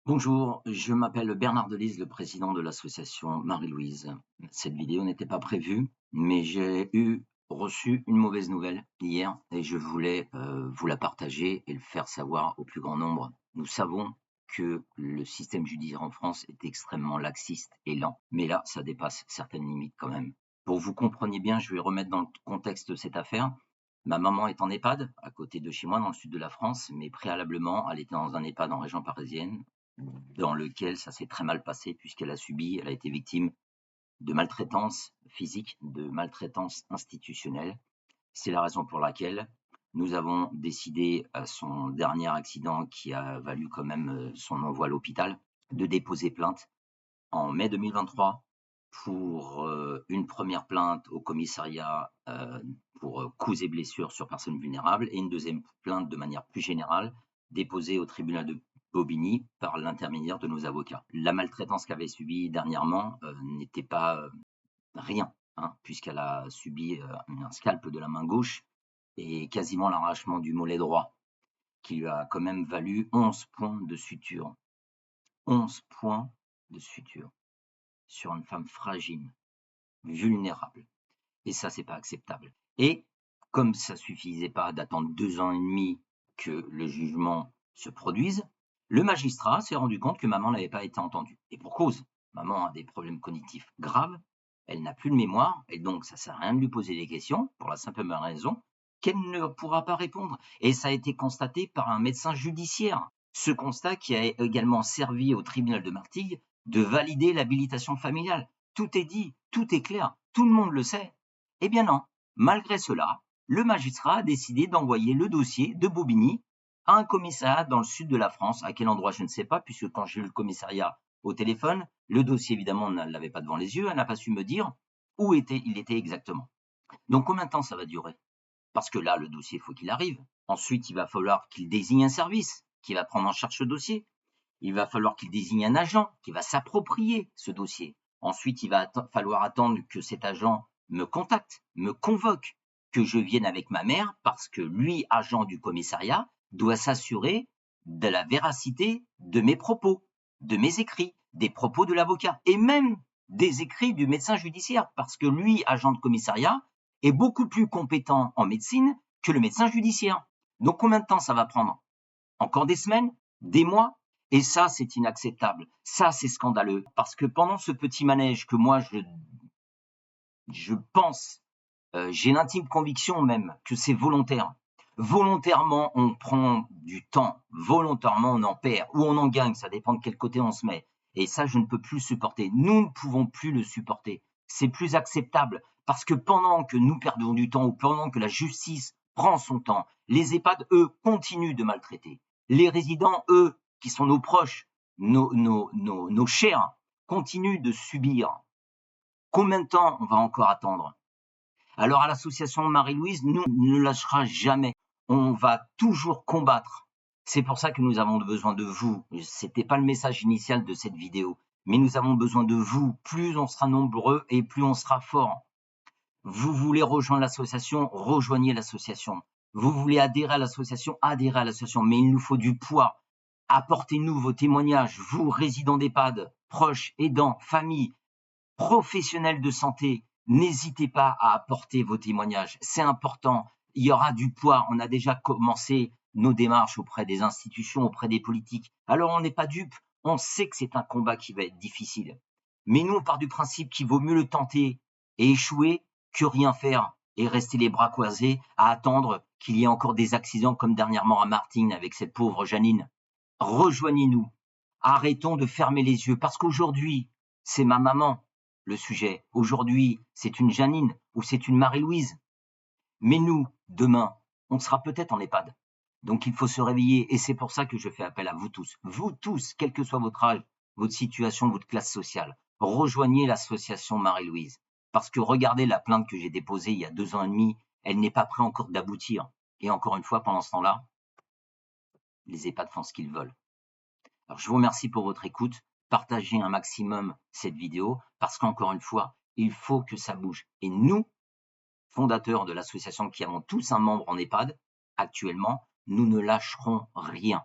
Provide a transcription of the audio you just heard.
Bonjour, je m'appelle Bernard Delise, le président de l'association Marie-Louise. Cette vidéo n'était pas prévue, mais j'ai reçu une mauvaise nouvelle hier et je voulais vous la partager et le faire savoir au plus grand nombre. Nous savons que le système judiciaire en France est extrêmement laxiste et lent, mais là, ça dépasse certaines limites quand même. Pour que vous compreniez bien, je vais remettre dans le contexte de cette affaire. Ma maman est en EHPAD, à côté de chez moi, dans le sud de la France, mais préalablement, elle était dans un EHPAD en région parisienne, dans lequel ça s'est très mal passé puisqu'elle a été victime de maltraitance physique, de maltraitance institutionnelle. C'est la raison pour laquelle nous avons décidé, à son dernier accident qui a valu quand même son envoi à l'hôpital, de déposer plainte en mai 2023 pour une première plainte au commissariat pour coups et blessures sur personnes vulnérables et une deuxième plainte de manière plus générale déposée au tribunal de Bobigny par l'intermédiaire de nos avocats. La maltraitance qu'avait subie dernièrement n'était pas rien, hein, puisqu'elle a subi un scalp de la main gauche et quasiment l'arrachement du mollet droit, qui lui a quand même valu 11 points de suture. 11 points de suture sur une femme fragile, vulnérable. Et ça, c'est pas acceptable. Et comme ça suffisait pas d'attendre 2 ans et demi que le jugement se produise, le magistrat s'est rendu compte que maman n'avait pas été entendue. Et pour cause, maman a des problèmes cognitifs graves, elle n'a plus de mémoire, et donc ça sert à rien de lui poser des questions, pour la simple raison qu'elle ne pourra pas répondre. Et ça a été constaté par un médecin judiciaire. Ce constat qui a également servi au tribunal de Martigues de valider l'habilitation familiale. Tout est dit, tout est clair, tout le monde le sait. Eh bien non, malgré cela, le magistrat a décidé d'envoyer le dossier de Bobigny à un commissariat dans le sud de la France. À quel endroit, je ne sais pas, puisque quand j'ai eu le commissariat au téléphone, le dossier, évidemment, on ne l'avait pas devant les yeux, elle n'a pas su me dire où il était exactement. Donc combien de temps ça va durer? Parce que là, le dossier, il faut qu'il arrive. Ensuite, il va falloir qu'il désigne un service qui va prendre en charge ce dossier. Il va falloir qu'il désigne un agent qui va s'approprier ce dossier. Ensuite, il va falloir attendre que cet agent me contacte, me convoque, que je vienne avec ma mère parce que lui, agent du commissariat, doit s'assurer de la véracité de mes propos, de mes écrits, des propos de l'avocat et même des écrits du médecin judiciaire parce que lui, agent de commissariat, est beaucoup plus compétent en médecine que le médecin judiciaire. Donc combien de temps ça va prendre? Encore des semaines? Des mois? Et ça, c'est inacceptable. Ça, c'est scandaleux. Parce que pendant ce petit manège que moi, je pense, j'ai l'intime conviction même que c'est volontaire. Volontairement, on prend du temps. Volontairement, on en perd ou on en gagne. Ça dépend de quel côté on se met. Et ça, je ne peux plus le supporter. Nous ne pouvons plus le supporter. C'est plus acceptable. Parce que pendant que nous perdons du temps ou pendant que la justice prend son temps, les EHPAD, eux, continuent de maltraiter. Les résidents, eux, qui sont nos proches, nos chers, continuent de subir. Combien de temps on va encore attendre? Alors à l'association Marie-Louise, nous, on ne lâchera jamais. On va toujours combattre. C'est pour ça que nous avons besoin de vous. C'était pas le message initial de cette vidéo, mais nous avons besoin de vous. Plus on sera nombreux et plus on sera fort. Vous voulez rejoindre l'association, rejoignez l'association. Vous voulez adhérer à l'association, adhérez à l'association. Mais il nous faut du poids. Apportez-nous vos témoignages, vous, résidents d'EHPAD, proches, aidants, familles, professionnels de santé. N'hésitez pas à apporter vos témoignages. C'est important. Il y aura du poids. On a déjà commencé nos démarches auprès des institutions, auprès des politiques. Alors on n'est pas dupes. On sait que c'est un combat qui va être difficile. Mais nous, on part du principe qu'il vaut mieux le tenter et échouer que rien faire et rester les bras croisés à attendre qu'il y ait encore des accidents comme dernièrement à Martigues avec cette pauvre Janine. Rejoignez-nous. Arrêtons de fermer les yeux parce qu'aujourd'hui, c'est ma maman le sujet. Aujourd'hui, c'est une Janine ou c'est une Marie-Louise. Mais nous, demain, on sera peut-être en EHPAD. Donc il faut se réveiller et c'est pour ça que je fais appel à vous tous, quel que soit votre âge, votre situation, votre classe sociale. Rejoignez l'association Marie-Louise. Parce que regardez la plainte que j'ai déposée il y a 2 ans et demi, elle n'est pas prête encore d'aboutir. Et encore une fois, pendant ce temps-là, les EHPAD font ce qu'ils veulent. Alors, je vous remercie pour votre écoute. Partagez un maximum cette vidéo parce qu'encore une fois, il faut que ça bouge. Et nous, fondateurs de l'association qui avons tous un membre en EHPAD, actuellement, nous ne lâcherons rien.